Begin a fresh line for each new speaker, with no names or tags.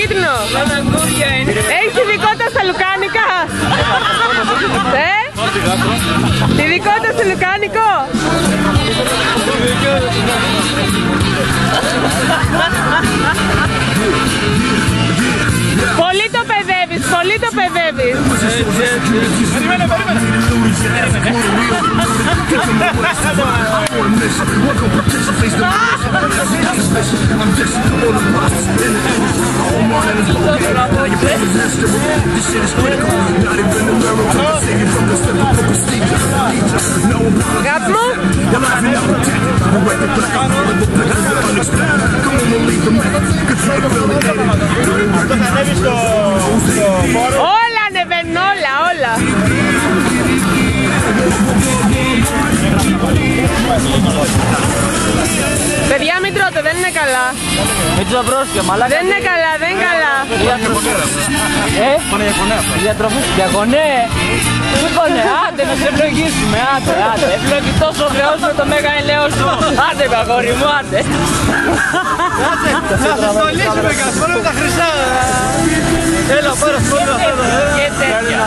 κίτρινο. Έχεις ειδικότητα στα λουκάνικα. Ειδικότητα στο λουκάνικο. Πολύ το παιδεύεις, πολύ το παιδεύεις.
Περίμενε.
Αγάπη μου. Όλα ανεβαίνουν, όλα. Παιδιά, μην τρώτε, δεν είναι καλά.
Έτσι θα πρόσχε, μαλάκα.
Δεν είναι καλά, δεν είναι καλά.
Για τροφή, για κονέ. Τι κονέ, άντε να σε ευλογήσουμε, άντε. Ευλογητός ο Θεός με το μέγα ελαιό σου. Άντε, αγόρι μου, άντε.
Να σας στολίσουμε καθόλου με τα χρυσά. Έλα, πάρα πολύ.
Και τέτοια.